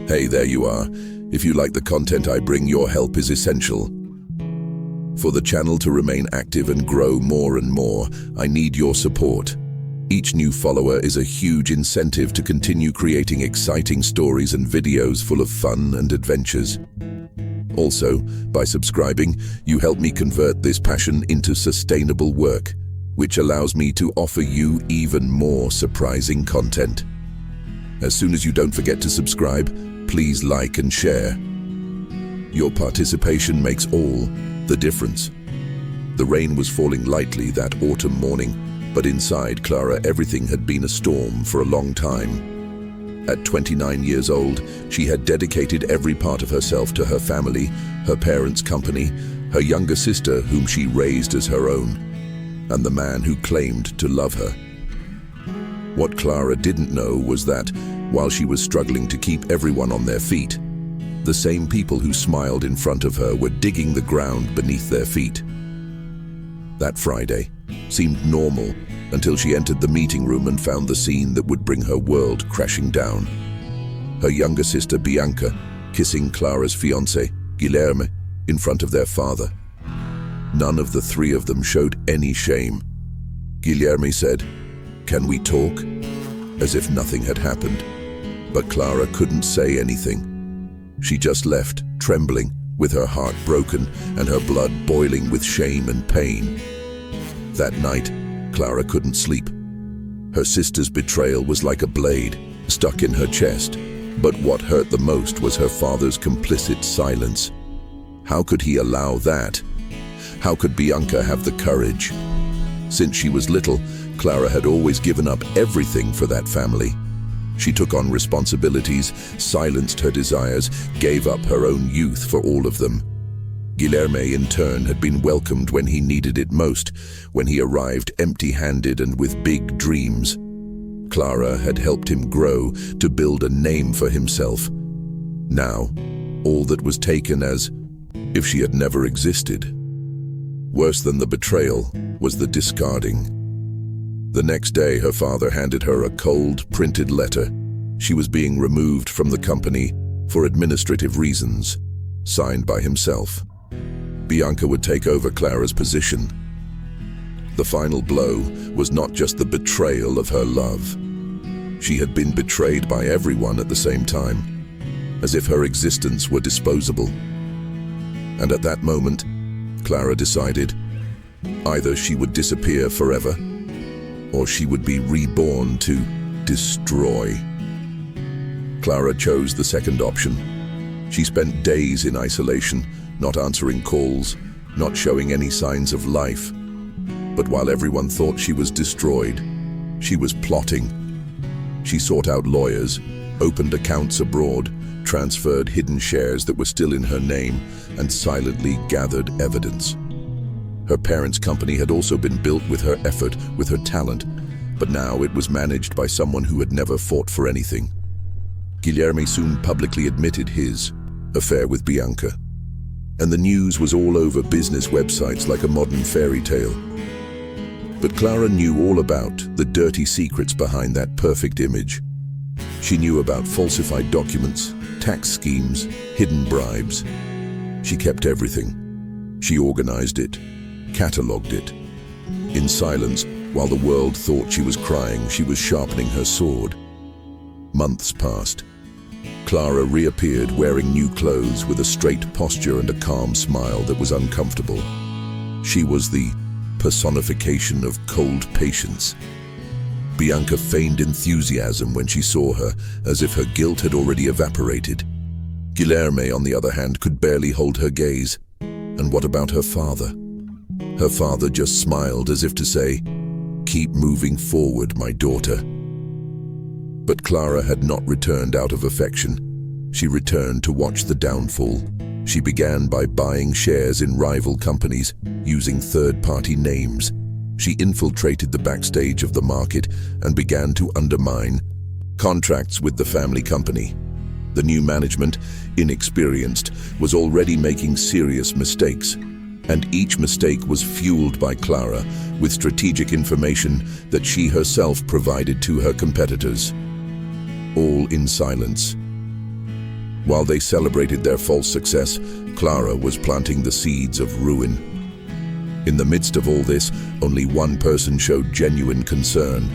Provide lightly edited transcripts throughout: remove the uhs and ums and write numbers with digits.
Hey, there you are. If you like the content I bring, your help is essential. For the channel to remain active and grow more and more, I need your support. Each new follower is a huge incentive to continue creating exciting stories and videos full of fun and adventures. Also, by subscribing, you help me convert this passion into sustainable work, which allows me to offer you even more surprising content. As soon as you don't forget to subscribe, please like and share. Your participation makes all the difference. The rain was falling lightly that autumn morning, but inside Clara everything had been a storm for a long time. At 29 years old, she had dedicated every part of herself to her family, her parents' company, her younger sister whom she raised as her own, and the man who claimed to love her. What Clara didn't know was that, while she was struggling to keep everyone on their feet, the same people who smiled in front of her were digging the ground beneath their feet. That Friday seemed normal until she entered the meeting room and found the scene that would bring her world crashing down. Her younger sister Bianca kissing Clara's fiancé, Guilherme, in front of their father. None of the three of them showed any shame. Guilherme said, "Can we talk?" as if nothing had happened. But Clara couldn't say anything. She just left, trembling, with her heart broken and her blood boiling with shame and pain. That night, Clara couldn't sleep. Her sister's betrayal was like a blade, stuck in her chest. But what hurt the most was her father's complicit silence. How could he allow that? How could Bianca have the courage? Since she was little, Clara had always given up everything for that family. She took on responsibilities, silenced her desires, gave up her own youth for all of them. Guilherme, in turn, had been welcomed when he needed it most, when he arrived empty-handed and with big dreams. Clara had helped him grow, to build a name for himself. Now, all that was taken as if she had never existed. Worse than the betrayal was the discarding. The next day, her father handed her a cold, printed letter. She was being removed from the company for administrative reasons, signed by himself. Bianca would take over Clara's position. The final blow was not just the betrayal of her love. She had been betrayed by everyone at the same time, as if her existence were disposable. And at that moment, Clara decided either she would disappear forever, or she would be reborn to destroy. Clara chose the second option. She spent days in isolation, not answering calls, not showing any signs of life. But while everyone thought she was destroyed, she was plotting. She sought out lawyers, opened accounts abroad, transferred hidden shares that were still in her name, and silently gathered evidence. Her parents' company had also been built with her effort, with her talent, but now it was managed by someone who had never fought for anything. Guilherme soon publicly admitted his affair with Bianca, and the news was all over business websites like a modern fairy tale. But Clara knew all about the dirty secrets behind that perfect image. She knew about falsified documents, tax schemes, hidden bribes. She kept everything. She organized it, catalogued it. In silence, while the world thought she was crying, she was sharpening her sword. Months passed. Clara reappeared wearing new clothes with a straight posture and a calm smile that was uncomfortable. She was the personification of cold patience. Bianca feigned enthusiasm when she saw her, as if her guilt had already evaporated. Guilherme, on the other hand, could barely hold her gaze. And what about her father? Her father just smiled as if to say, "Keep moving forward, my daughter." But Clara had not returned out of affection. She returned to watch the downfall. She began by buying shares in rival companies, using third-party names. She infiltrated the backstage of the market and began to undermine contracts with the family company. The new management, inexperienced, was already making serious mistakes. And each mistake was fueled by Clara with strategic information that she herself provided to her competitors. All in silence. While they celebrated their false success, Clara was planting the seeds of ruin. In the midst of all this, only one person showed genuine concern.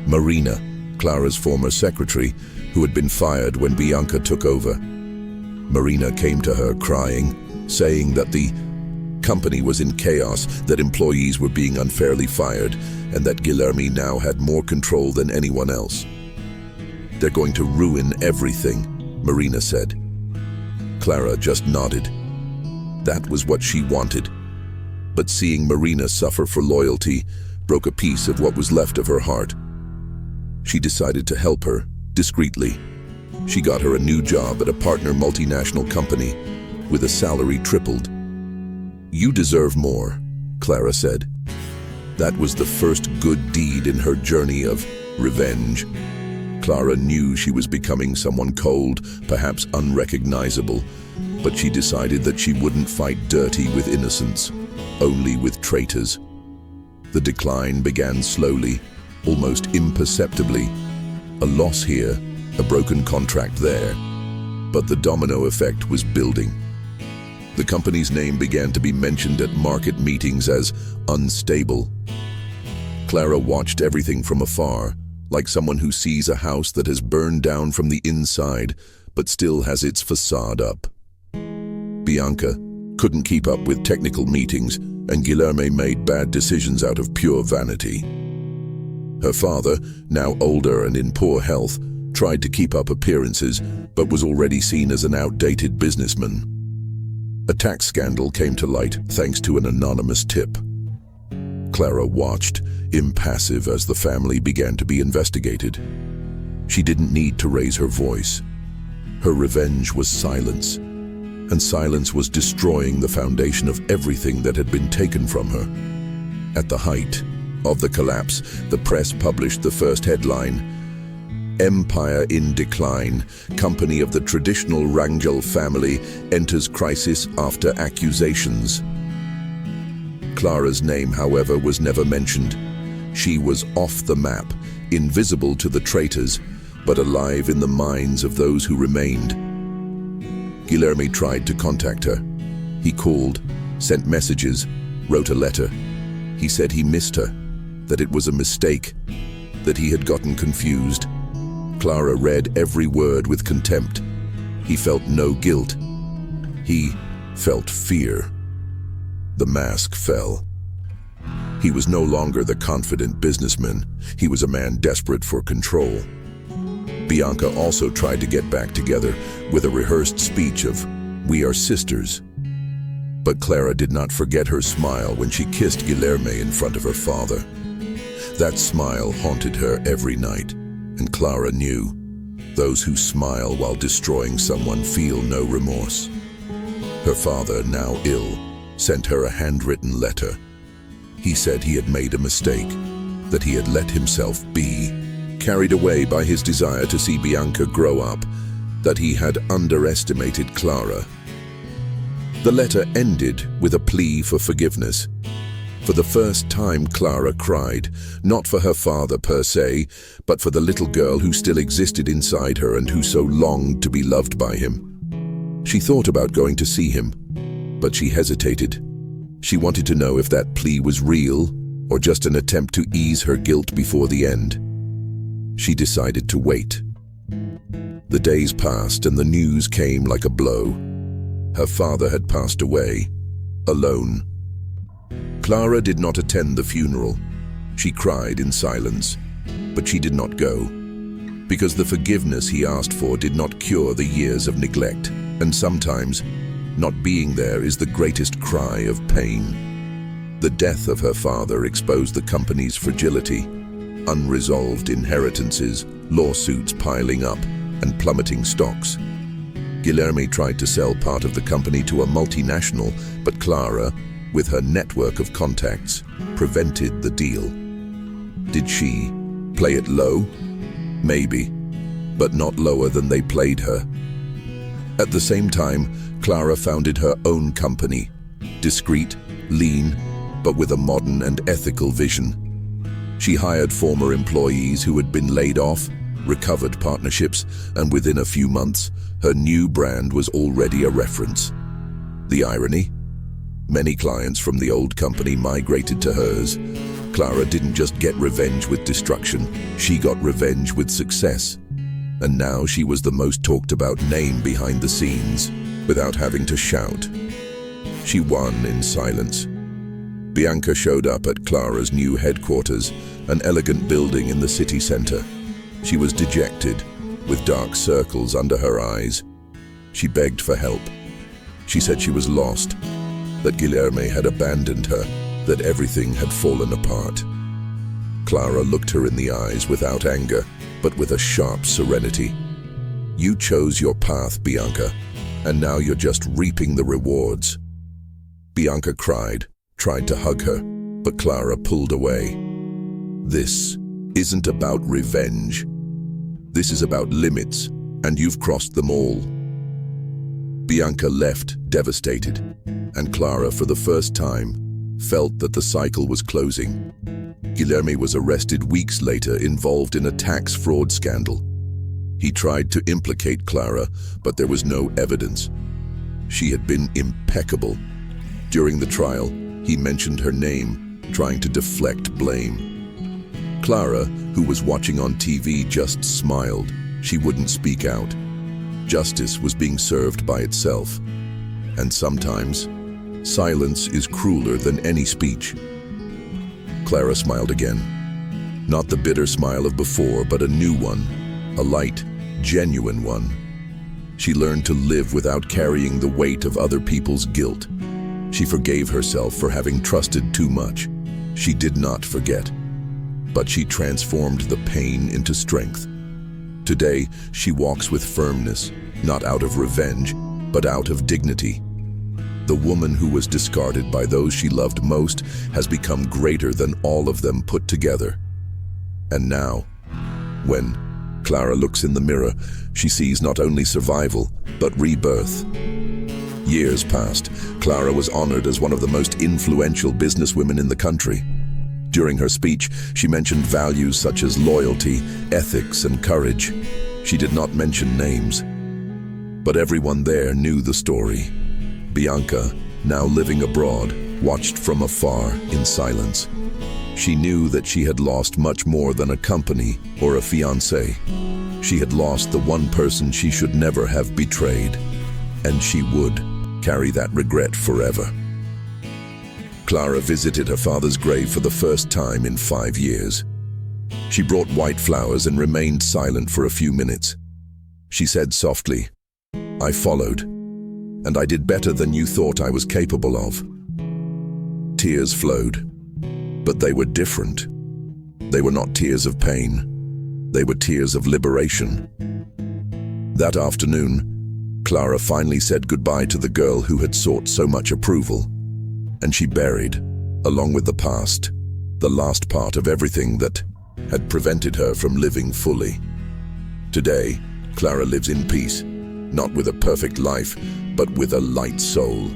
Marina, Clara's former secretary, who had been fired when Bianca took over. Marina came to her crying, saying that the company was in chaos, that employees were being unfairly fired, and that Guilherme now had more control than anyone else. "They're going to ruin everything," Marina said. Clara just nodded. That was what she wanted. But seeing Marina suffer for loyalty broke a piece of what was left of her heart. She decided to help her, discreetly. She got her a new job at a partner multinational company, with a salary tripled. "You deserve more," Clara said. That was the first good deed in her journey of revenge. Clara knew she was becoming someone cold, perhaps unrecognizable, but she decided that she wouldn't fight dirty with innocents, only with traitors. The decline began slowly, almost imperceptibly. A loss here, a broken contract there. But the domino effect was building. The company's name began to be mentioned at market meetings as unstable. Clara watched everything from afar, like someone who sees a house that has burned down from the inside, but still has its facade up. Bianca couldn't keep up with technical meetings, and Guilherme made bad decisions out of pure vanity. Her father, now older and in poor health, tried to keep up appearances, but was already seen as an outdated businessman. A tax scandal came to light thanks to an anonymous tip. Clara watched, impassive, as the family began to be investigated. She didn't need to raise her voice. Her revenge was silence, and silence was destroying the foundation of everything that had been taken from her. At the height of the collapse, the press published the first headline: "Empire in decline. Company of the traditional Rangel family enters crisis after accusations." Clara's name, however, was never mentioned. She was off the map, invisible to the traitors, but alive in the minds of those who remained. Guilherme tried to contact her. He called, sent messages, wrote a letter. He said he missed her, that it was a mistake, that he had gotten confused. Clara read every word with contempt. He felt no guilt. He felt fear. The mask fell. He was no longer the confident businessman. He was a man desperate for control. Bianca also tried to get back together with a rehearsed speech of, "We are sisters." But Clara did not forget her smile when she kissed Guilherme in front of her father. That smile haunted her every night, and Clara knew those who smile while destroying someone feel no remorse. Her father, now ill, sent her a handwritten letter. He said he had made a mistake, that he had let himself be, carried away by his desire to see Bianca grow up, that he had underestimated Clara. The letter ended with a plea for forgiveness. For the first time, Clara cried, not for her father per se, but for the little girl who still existed inside her and who so longed to be loved by him. She thought about going to see him, but she hesitated. She wanted to know if that plea was real or just an attempt to ease her guilt before the end. She decided to wait. The days passed and the news came like a blow. Her father had passed away, alone. Clara did not attend the funeral. She cried in silence, but she did not go, because the forgiveness he asked for did not cure the years of neglect, and sometimes not being there is the greatest cry of pain. The death of her father exposed the company's fragility, unresolved inheritances, lawsuits piling up, and plummeting stocks. Guilherme tried to sell part of the company to a multinational, but Clara, with her network of contacts, prevented the deal. Did she play it low? Maybe, but not lower than they played her. At the same time, Clara founded her own company, discreet, lean, but with a modern and ethical vision. She hired former employees who had been laid off, recovered partnerships, and within a few months, Her new brand was already a reference. The irony? Many clients from the old company migrated to hers. Clara didn't just get revenge with destruction, she got revenge with success. And now she was the most talked about name behind the scenes, without having to shout. She won in silence. Bianca showed up at Clara's new headquarters, an elegant building in the city center. She was dejected, with dark circles under her eyes. She begged for help. She said she was lost, that Guilherme had abandoned her, that everything had fallen apart. Clara looked her in the eyes without anger, but with a sharp serenity. You chose your path, Bianca, and now you're just reaping the rewards. Bianca cried, tried to hug her, but Clara pulled away. This isn't about revenge. This is about limits, and you've crossed them all. Bianca left, devastated, and Clara, for the first time, felt that the cycle was closing. Guilherme was arrested weeks later, involved in a tax fraud scandal. He tried to implicate Clara, but there was no evidence. She had been impeccable. During the trial, he mentioned her name, trying to deflect blame. Clara, who was watching on TV, just smiled. She wouldn't speak out. Justice was being served by itself. And sometimes, silence is crueler than any speech. Clara smiled again. Not the bitter smile of before, but a new one, a light, genuine one. She learned to live without carrying the weight of other people's guilt. She forgave herself for having trusted too much. She did not forget, but she transformed the pain into strength. Today, she walks with firmness, not out of revenge, but out of dignity. The woman who was discarded by those she loved most has become greater than all of them put together. And now, when Clara looks in the mirror, she sees not only survival, but rebirth. Years passed. Clara was honored as one of the most influential businesswomen in the country. During her speech, she mentioned values such as loyalty, ethics, and courage. She did not mention names, but everyone there knew the story. Bianca, now living abroad, watched from afar in silence. She knew that she had lost much more than a company or a fiancé. She had lost the one person she should never have betrayed, and she would carry that regret forever. Clara visited her father's grave for the first time in 5 years. She brought white flowers and remained silent for a few minutes. She said softly, "I followed, and I did better than you thought I was capable of." Tears flowed, but they were different. They were not tears of pain. They were tears of liberation. That afternoon, Clara finally said goodbye to the girl who had sought so much approval, and she buried, along with the past, the last part of everything that had prevented her from living fully. Today, Clara lives in peace, not with a perfect life, but with a light soul.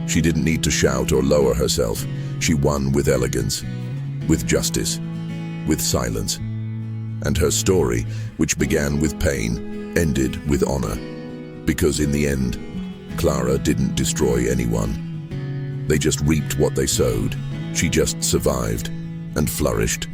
She didn't need to shout or lower herself. She won with elegance, with justice, with silence. And her story, which began with pain, ended with honor. Because in the end, Clara didn't destroy anyone. They just reaped what they sowed. She just survived and flourished.